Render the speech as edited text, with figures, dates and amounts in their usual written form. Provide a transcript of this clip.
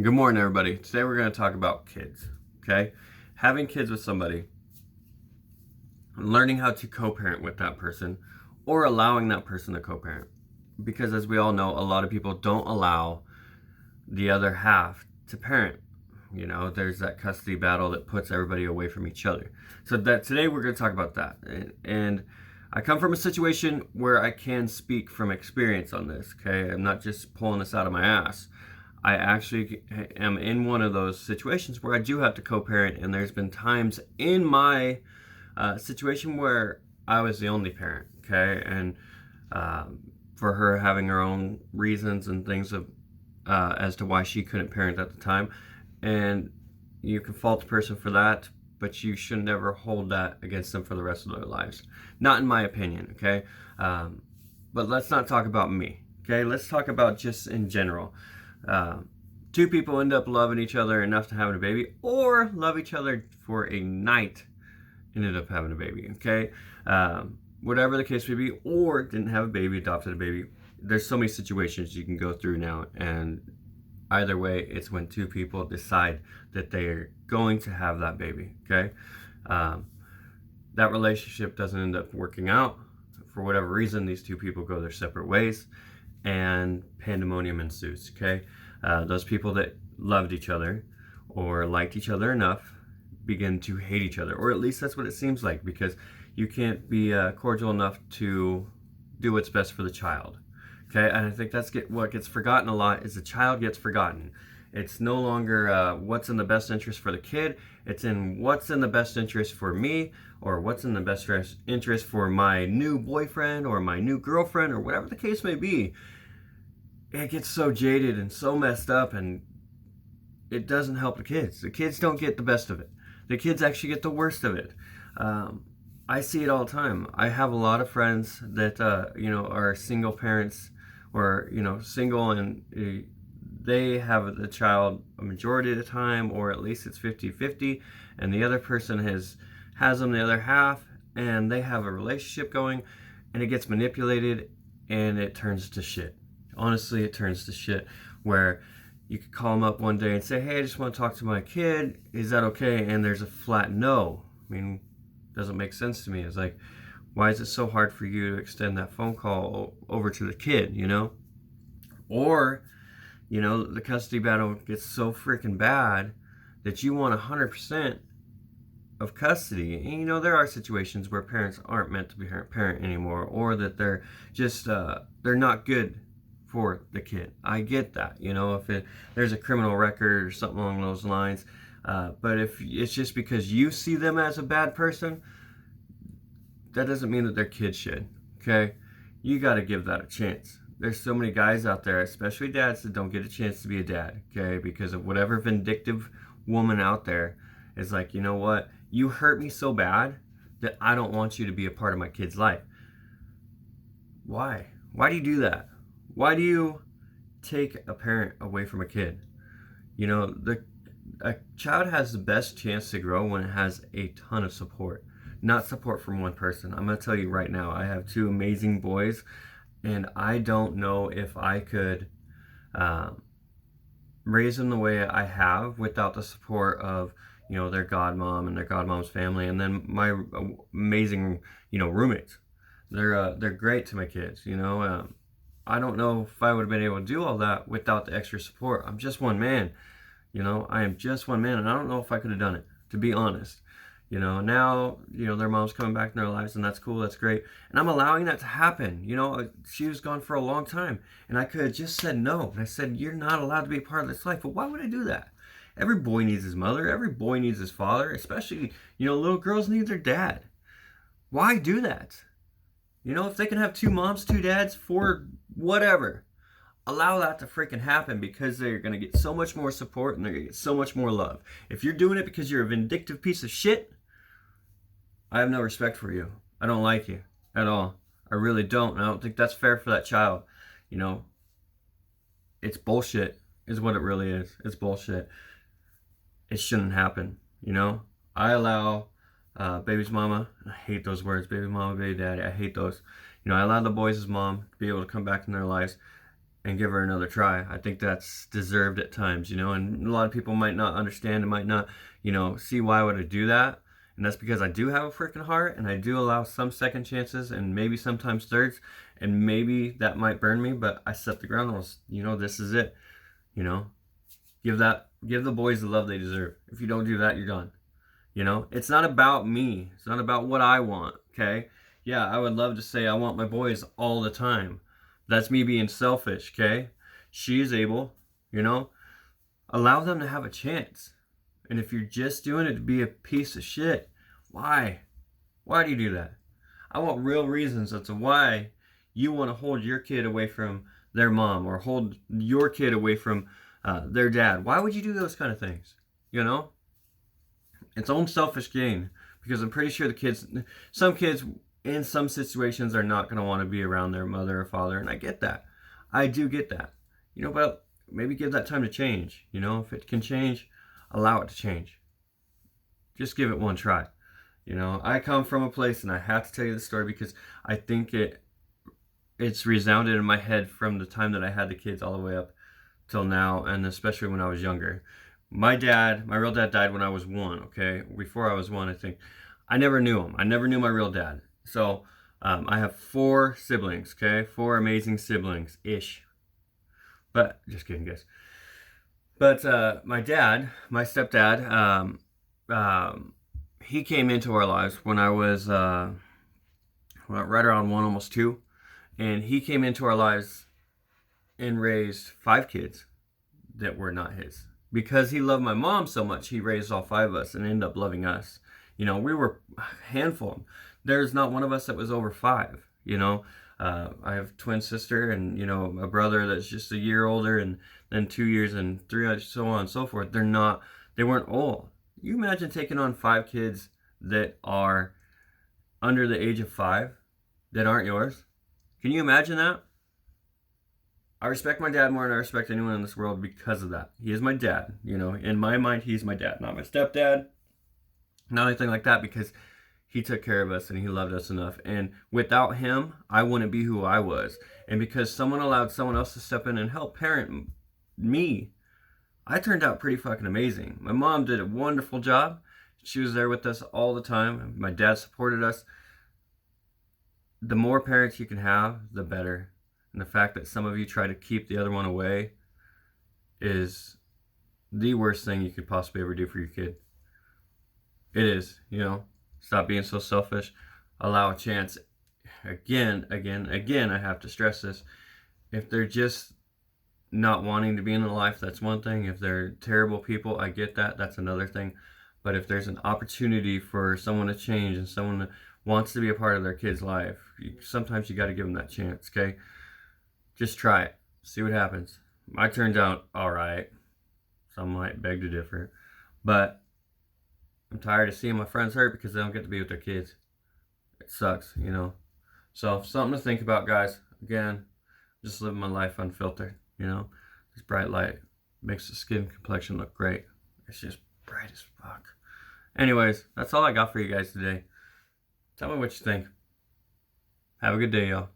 Good morning, everybody. Today we're going to talk about kids, okay? Having kids with somebody, learning how to co-parent with that person, or allowing that person to co-parent. Because as we all know, a lot of people don't allow the other half to parent. You know, there's that custody battle that puts everybody away from each other. So that today we're going to talk about that. And I come from a situation where I can speak from experience on this, okay? I'm not just pulling this out of my ass. I actually am in one of those situations where I do have to co-parent, and there's been times in my situation where I was the only parent, okay? And for her having her own reasons and things of as to why she couldn't parent at the time. And you can fault the person for that, but you should never hold that against them for the rest of their lives. Not in my opinion, okay? But let's not talk about me, okay? Let's talk about just in general. Two people end up loving each other enough to having a baby, or love each other for a night, ended up having a baby, okay? Whatever the case may be, or didn't have a baby, adopted a baby. There's so many situations you can go through now, and either way, it's when two people decide that they're going to have that baby, okay? That relationship doesn't end up working out. For whatever reason, these two people go their separate ways, and pandemonium ensues, okay? Those people that loved each other or liked each other enough begin to hate each other, or at least that's what it seems like, because you can't be cordial enough to do what's best for the child, okay? And I think that's what gets forgotten a lot is the child gets forgotten. It's no longer what's in the best interest for the kid. It's in what's in the best interest for me, or what's in the best interest for my new boyfriend or my new girlfriend, or whatever the case may be. It gets so jaded and so messed up, and it doesn't help the kids. The kids don't get the best of it. The kids actually get the worst of it. I see it all the time. I have a lot of friends that are single parents, or single, and they have the child a majority of the time, or at least it's 50-50, and the other person has them the other half, and they have a relationship going, and it gets manipulated, and it turns to shit. Honestly, it turns to shit where you could call them up one day and say, hey, I just want to talk to my kid. Is that okay? And there's a flat no. I mean, it doesn't make sense to me. It's like, why is it so hard for you to extend that phone call over to the kid, Or, the custody battle gets so freaking bad that you want 100% of custody. And, there are situations where parents aren't meant to be parent anymore, or that they're just, they're not good for the kid. I get that, if there's a criminal record or something along those lines. But if it's just because you see them as a bad person, that doesn't mean that their kid should, okay? You got to give that a chance. There's so many guys out there, especially dads, that don't get a chance to be a dad, okay? Because of whatever vindictive woman out there is like, you know what? You hurt me so bad that I don't want you to be a part of my kid's life. Why? Why do you do that? Why do you take a parent away from a kid? A child has the best chance to grow when it has a ton of support, not support from one person. I'm going to tell you right now, I have two amazing boys, and I don't know if I could raise them the way I have without the support of, their godmom and their godmom's family, and then my amazing, roommates. They're great to my kids, I don't know if I would have been able to do all that without the extra support. I'm just one man. I am just one man, and I don't know if I could have done it, to be honest. Now, their mom's coming back in their lives, and that's cool, that's great. And I'm allowing that to happen. She was gone for a long time, and I could have just said no. And I said, you're not allowed to be a part of this life. But why would I do that? Every boy needs his mother. Every boy needs his father, especially, little girls need their dad. Why do that? If they can have two moms, two dads, for whatever, allow that to freaking happen, because they're going to get so much more support and they're going to get so much more love. If you're doing it because you're a vindictive piece of shit, I have no respect for you. I don't like you at all. I really don't. I don't think that's fair for that child. It's bullshit is what it really is. It's bullshit. It shouldn't happen. I allow baby's mama, I hate those words, baby mama, baby daddy, I hate those. I allow the boys' mom to be able to come back in their lives. and give her another try. I think that's deserved at times, you know, and a lot of people might not understand and might not, you know, see why would I do that. And that's because I do have a freaking heart and I do allow some second chances and maybe sometimes thirds, and maybe that might burn me, but I set the ground rules. You know, this is it. You know, give the boys the love they deserve. If you don't do that, you're done. You know, it's not about me. It's not about what I want, okay? Yeah, I would love to say I want my boys all the time. That's me being selfish, okay? She is able, you know, allow them to have a chance. And if you're just doing it to be a piece of shit, why? Why do you do that? I want real reasons as to why you want to hold your kid away from their mom or hold your kid away from their dad. Why would you do those kind of things? You know? It's own selfish gain, because I'm pretty sure some kids in some situations are not going to want to be around their mother or father, and I get that. I do get that. You know, but maybe give that time to change. You know, if it can change, allow it to change. Just give it one try. You know, I come from a place, and I have to tell you the story because I think it's resounded in my head from the time that I had the kids all the way up till now, and especially when I was younger. My real dad died when I was 1, okay? Before I was 1, I think. I never knew him. I never knew my real dad. So, I have 4 siblings, okay? 4 amazing siblings-ish. But, just kidding, guys. But, my stepdad, he came into our lives when I was, right around 1, almost 2. And he came into our lives and raised 5 kids that were not his. Because he loved my mom so much, he raised all 5 of us and ended up loving us. You know, we were a handful. There's not one of us that was over 5, you know. I have a twin sister and, you know, a brother that's just a year older, and then 2 years and 3, so on and so forth. They weren't old. You imagine taking on 5 kids that are under the age of 5 that aren't yours? Can you imagine that? I respect my dad more than I respect anyone in this world because of that. He is my dad, you know. In my mind, he's my dad, not my stepdad, not anything like that, because he took care of us and he loved us enough. And without him, I wouldn't be who I was. And because someone allowed someone else to step in and help parent me, I turned out pretty fucking amazing. My mom did a wonderful job. She was there with us all the time. My dad supported us. The more parents you can have, the better. And the fact that some of you try to keep the other one away is the worst thing you could possibly ever do for your kid. It is, you know. Stop being so selfish. Allow a chance. Again, I have to stress this. If they're just not wanting to be in the life, that's one thing. If they're terrible people, I get that. That's another thing. But if there's an opportunity for someone to change and someone that wants to be a part of their kid's life, sometimes you got to give them that chance, okay? Just try it. See what happens. I turned out all right. Some might beg to differ. But I'm tired of seeing my friends hurt because they don't get to be with their kids. It sucks, you know. So, something to think about, guys. Again, just living my life unfiltered, you know. This bright light makes the skin complexion look great. It's just bright as fuck. Anyways, that's all I got for you guys today. Tell me what you think. Have a good day, y'all.